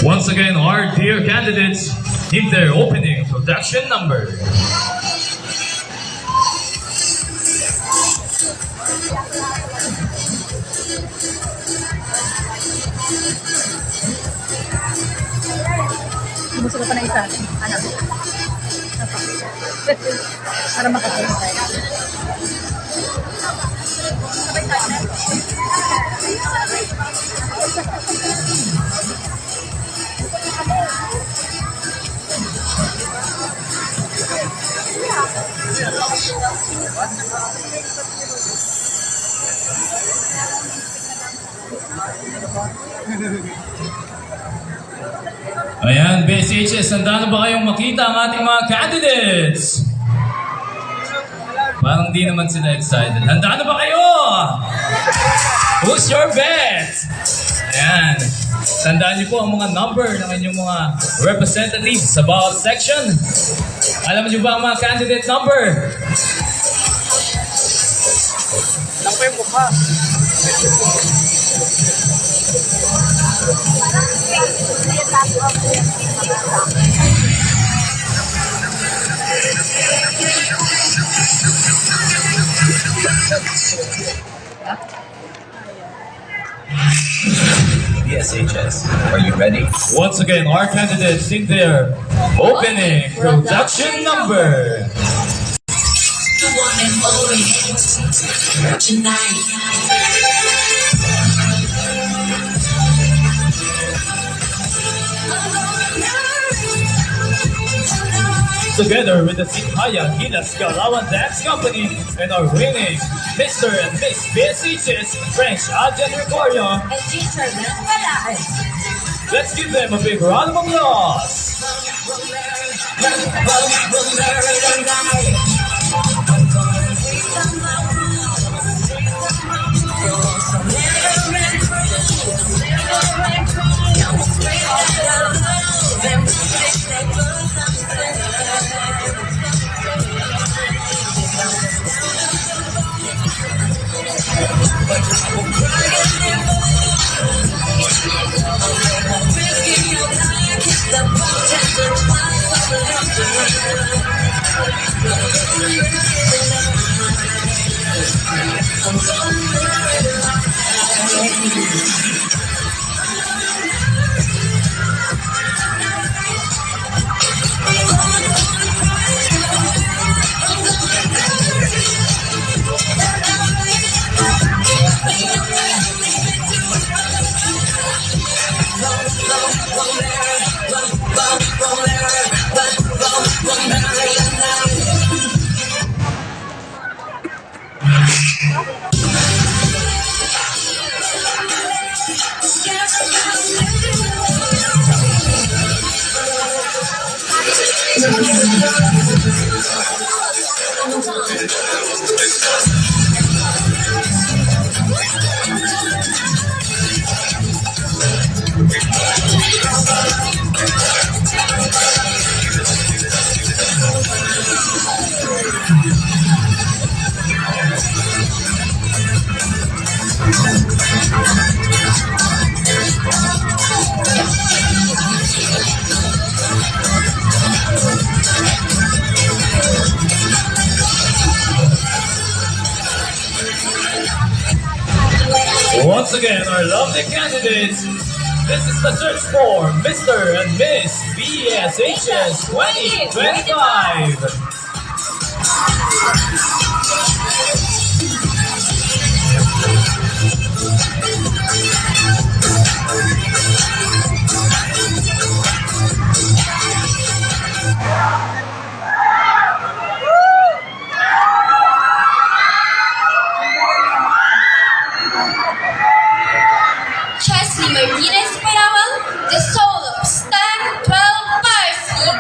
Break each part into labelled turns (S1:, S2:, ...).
S1: Once again, our dear candidates give their opening production number.
S2: Gusto ko pa ng isa. Ano? Para makatulong tayo.
S1: Ayan, BSHS, handa na ba kayong makita ang ating mga candidates? Parang di naman sila excited. Handa na ba kayo? Who's your best? Ayan. Tandaan niyo po ang mga number ng inyong mga representatives sa bawat section. Alam niyo ba ang mga candidate number?
S3: Lang pa yung mukha.
S4: BSHS, are you ready?
S1: Once again, our candidates in their opening production number.
S5: The one and only tonight.
S1: Together with the Sinhaya Gilas Galawan Dance Company and our winning Mr. and Miss BSHS French Adjan Gregorio.
S5: And teacher Beth Balahan.
S1: Let's give them a big round of applause. Once again, our lovely candidates. This is the search for Mr. and Miss BSHS 2025.
S5: Chesley Martinez Parawal, the soul of Stan 12 Parsley.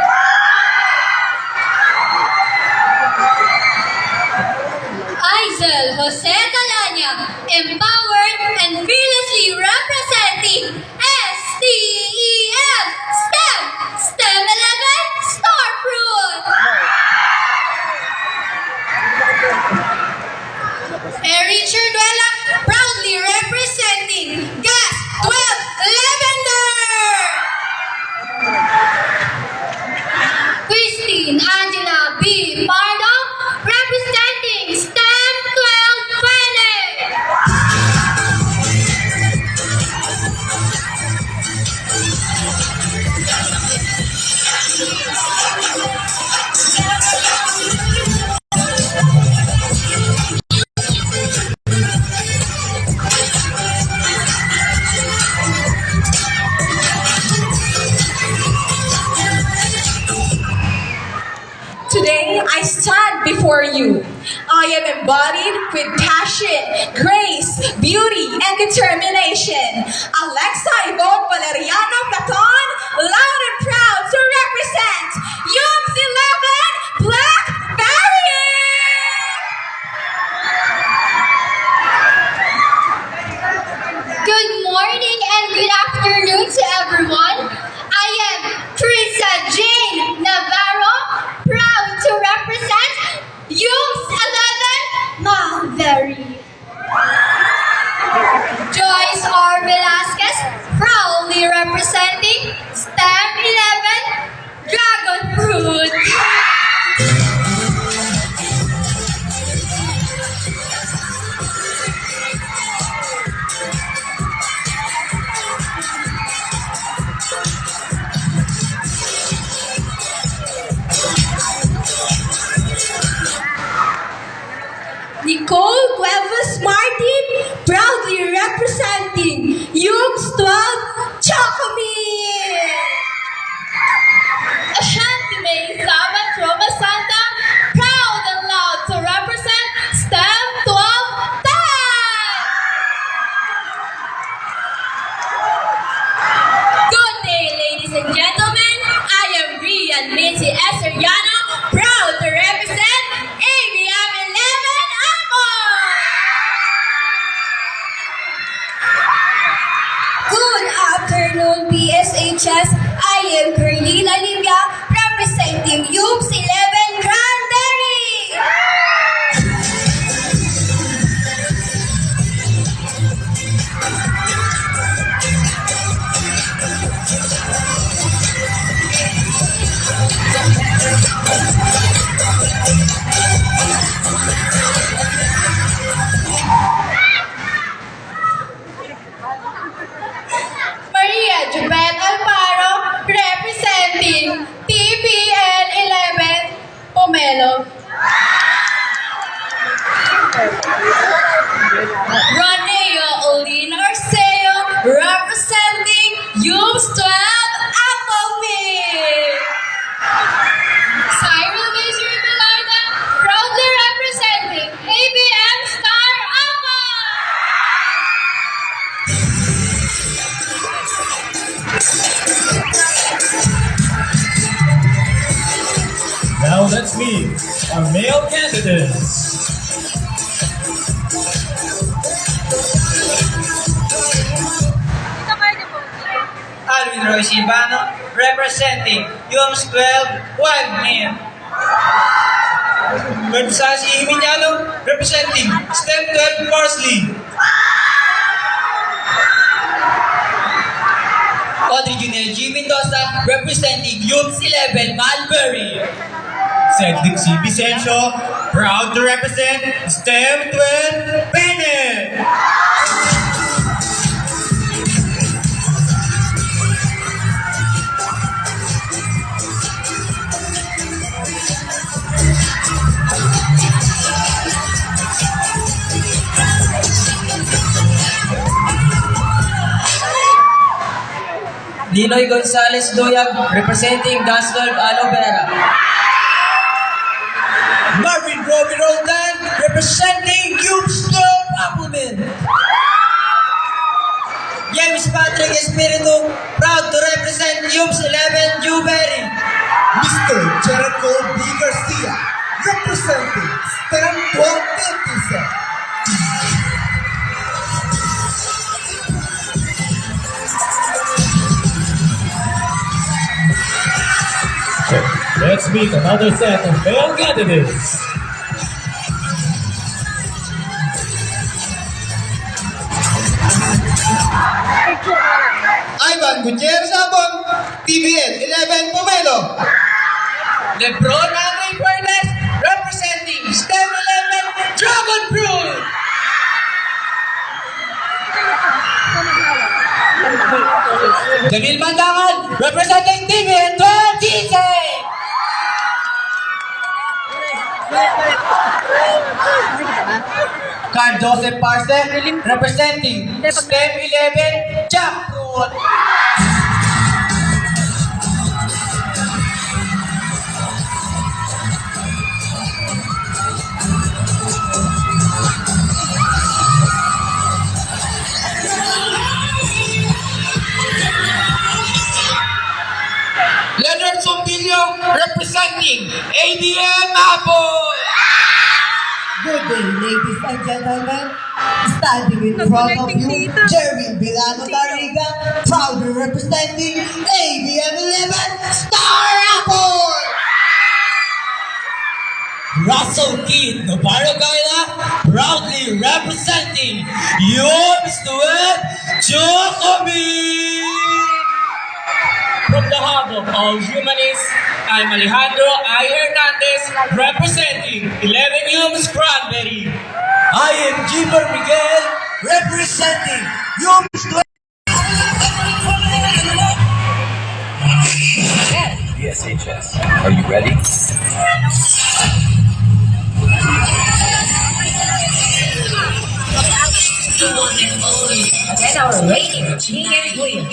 S5: before you. I am embodied with passion, grace, beauty, and determination. Alexa Yvonne Valeriano Platon, loud and proud to represent Youth 11 Black Barrier! Good morning and good afternoon to everyone. I am Teresa Jane Navarro, proud to represent Youth 11 Malvery. Joyce R. Velasquez, proudly representing STEM 11 Dragon Fruit. Nicole Cuevas Martin, proudly representing Youth 12 Chocomil. Ashanti May Sabat Roma Santa, proud and loud to represent STEM 12 TAG. Good day, ladies and gentlemen. I am Rian Nancy Eseriano, proud to represent ABM 11 Amor. Good afternoon, PSHS. I am Carlina Liga, representing Youth 11 Cranberry. Maria Jubet Alparo, representing TPL 11 Pomelo. Roneo Olina Arceo, representing Youth 12 Appleville. Cyril Vizuri Velarda, proudly representing ABM Star Alpha.
S1: Now let's meet our male candidates.
S3: Alvin Roy Silvano, representing Yums 12 Wild Man. Bersasi Himinyalo, representing STEM 12 Parsley. Audrey Junel G. Mendoza, representing Youth 11 Malbury.
S1: Cedric C. Vicencio, proud to represent STEM 12 Bennett.
S3: Linoy Gonzalez Doyag, representing Dance 12 Aloe Vera. Marvin Roby Roldan, representing Cubes 12 Appleman. James Patrick Espiritu, proud to represent Cubes 11 Dewberry.
S6: Mr. Jericho B. Garcia, representing STEM 12 Baptist.
S1: Let's meet another set of male candidates.
S6: Ivan Gutierrez Abon, TBN 11 Pomelo.
S3: Lebron Andre Perez, representing STEM 11 Dragon Fruit. Jamil Mandangan, representing TBN 12 GK. Carl Joseph Parse, representing STEM 11 Jackfruit.
S6: Aquino representing ABM Apple.
S7: Good day, ladies and gentlemen. Standing in front of you, Jerry Bilano Tariga, proudly representing ABM 11 Star Apple.
S3: Russell Keith Navarro Gaila, proudly representing your Mr. Jokovic.
S1: From the hub of all humanists, I'm Alejandro I. Hernandez, representing 11 Humes Cranberry.
S3: I am Gilbert Miguel, representing your Mr.
S4: BSHS, are you ready?
S2: Again, our reigning king and queen.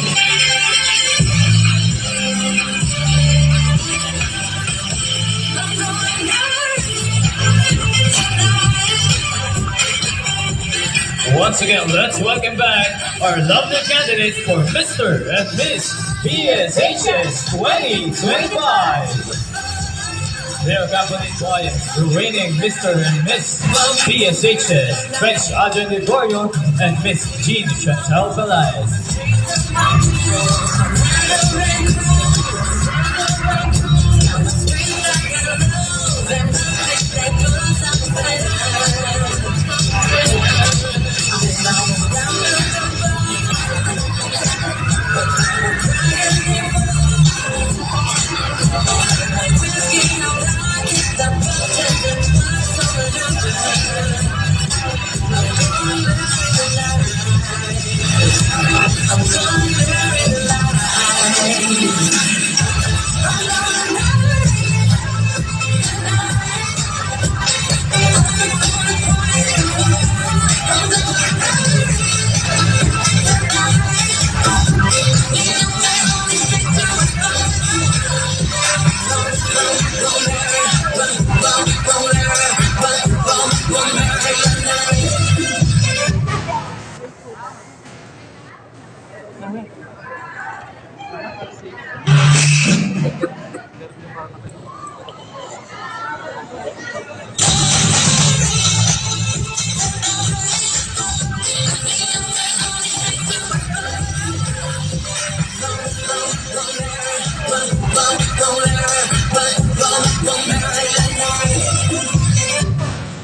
S1: Once again, let's welcome back our lovely candidates for Mr. and Miss BSHS 2025. They are accompanied by the reigning Mr. and Miss BSHS, French Adrien Gregorio and Miss Jean Chantal Pelaez.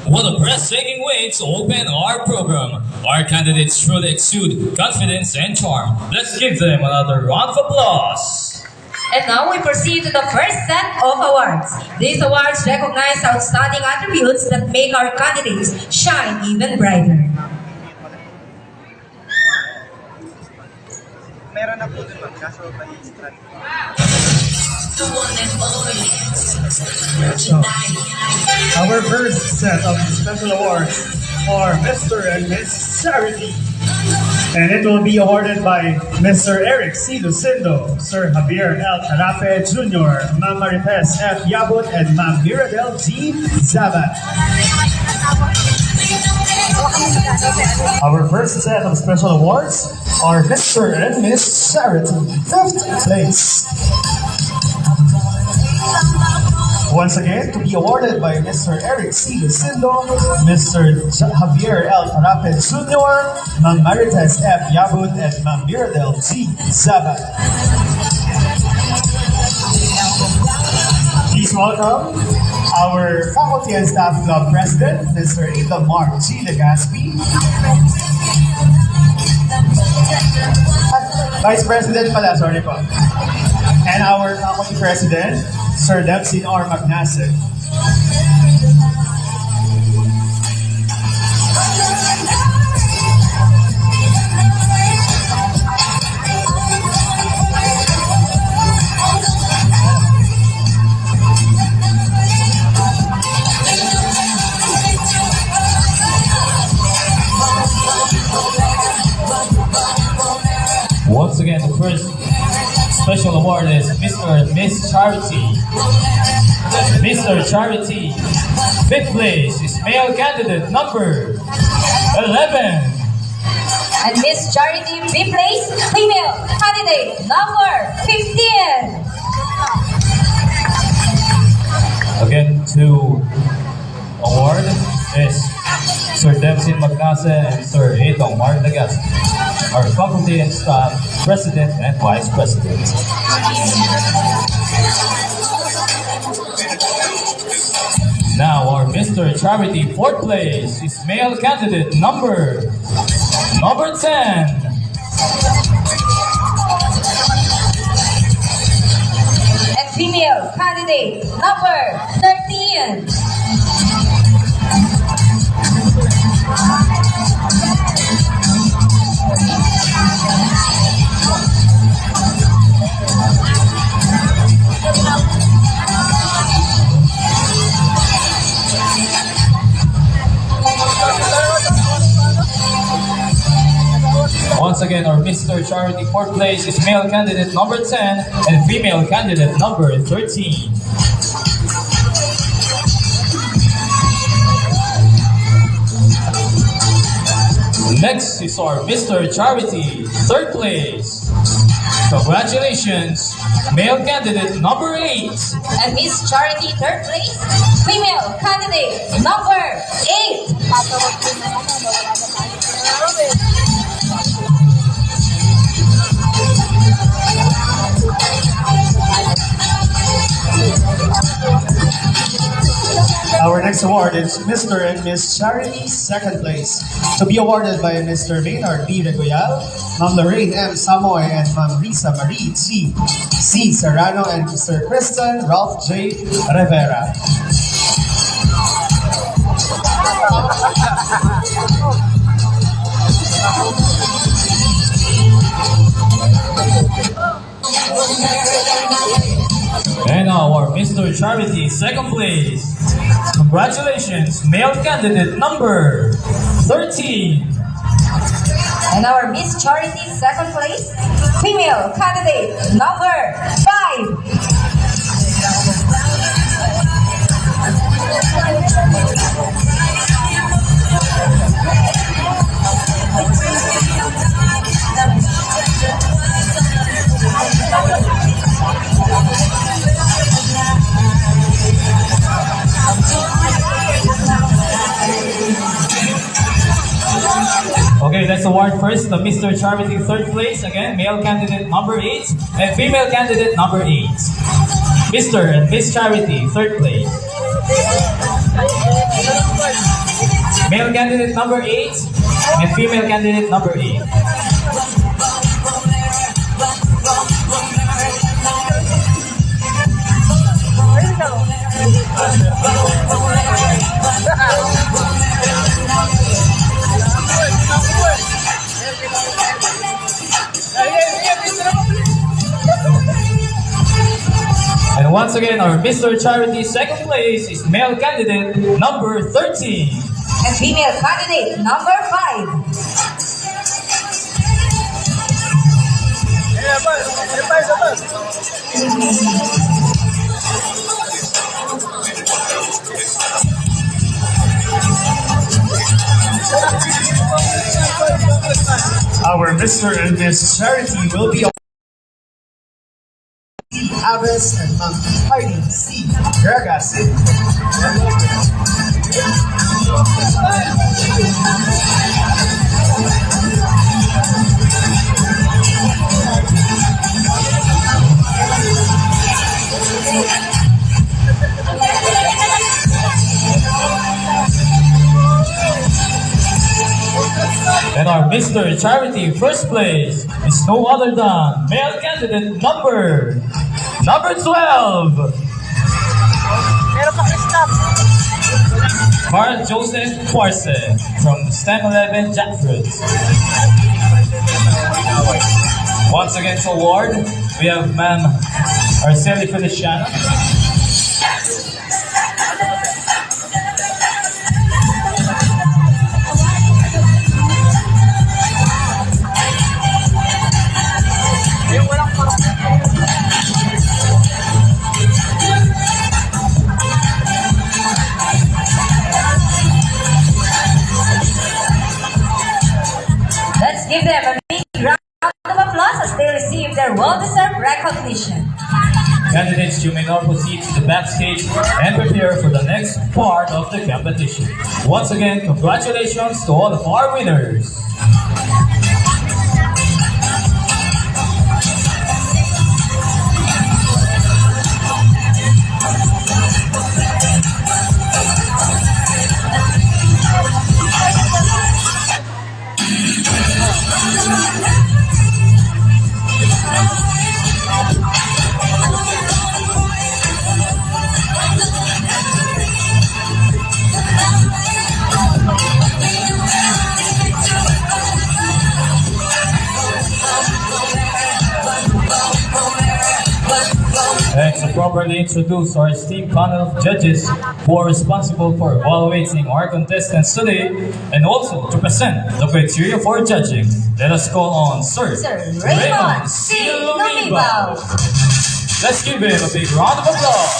S1: What a breathtaking way to open our program. Our candidates truly exude confidence and charm. Let's give them another round of applause.
S2: And now we proceed to the first set of awards. These awards recognize outstanding attributes that make our candidates shine even brighter.
S6: Meron na po naman, kaso may strike.
S8: Our first set of special awards are Mr. and Miss Charity. And it will be awarded by Mr. Eric C. Lucindo, Sir Javier L. Carafe Jr., Ma'am Marites F. Yabut, and Ma'am Miradel G. Zabat. Our first set of special awards are Mr. and Miss Charity, 5th place. Once again, to be awarded by Mr. Eric C. Lucindo, Mr. Javier L. Carape Jr., Ma'am Marites F. Yabut, and Ma'am Miradel G. Zabat. Please welcome our Faculty and Staff Club President, Mr. Mark G. Legaspi, Vice President pala, sorry po, and our Faculty President, Sir Dempsey R. Magnasek.
S1: Once again, the first special award is Mr. and Miss Charity. Mr. Charity, 5th place is male candidate number 11.
S2: And Miss Charity, 5th place, female candidate number 15.
S1: to award is Sir Dempsey Magnase and Sir Edong Mardagas, our faculty and staff, President and Vice President. Now our Mr. Charity fourth place is male candidate number 10.
S2: And female candidate number 13.
S1: Once again, our Mr. Charity fourth place is male candidate number 10 and female candidate number 13. Next is our Mr. Charity third place. Congratulations, male candidate number 8.
S2: And Miss Charity third place, female candidate number 8.
S8: Our next award is Mr. and Miss Charity second place, to be awarded by Mr. Maynard B. Regoyal, Ma'am Lorraine M. Samoy, and Ma'am Risa Marie C. Serrano, and Mr. Kristen Ralph J. Rivera.
S1: And now our Mr. Charity second place. Congratulations, male candidate number 13.
S2: And our Miss Charity second place, female candidate number 5.
S1: Okay, let's award first the Mr. Charity third place. Again, male candidate number 8 and female candidate number 8. Mr. and Miss Charity third place. Male candidate number 8 and female candidate number 8. And once again, our Mr. Charity second place is male candidate number 13.
S2: And female candidate number 5.
S8: Our Mr. and Miss Charity will be Aves and Ma'am Hardy C. Garagasi.
S1: And our Mr. Charity first place is no other than male candidate number 12. Carl Joseph Force from STEM 11 Jackfruit. Once again to award, we have Ma'am Arceli Feliciano.
S2: Let's give them a big round of applause as they receive their well-deserved recognition.
S1: Candidates, you may now proceed to the backstage and prepare for the next part of the competition. Once again, congratulations to all of our winners. And to properly introduce our esteemed panel of judges who are responsible for evaluating our contestants today and also to present the criteria for judging, let us call on Sir
S2: Raymond C. Lumibao.
S1: Let's give him a big round of applause.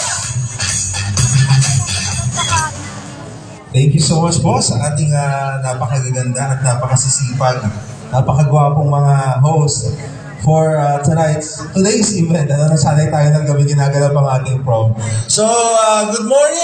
S9: Thank you so much po sa ating napakagaganda at napakasisipag, napakagwapong mga host for today's event. Nasanay tayo ng gabi ginaganap ang ating prom. So, good morning!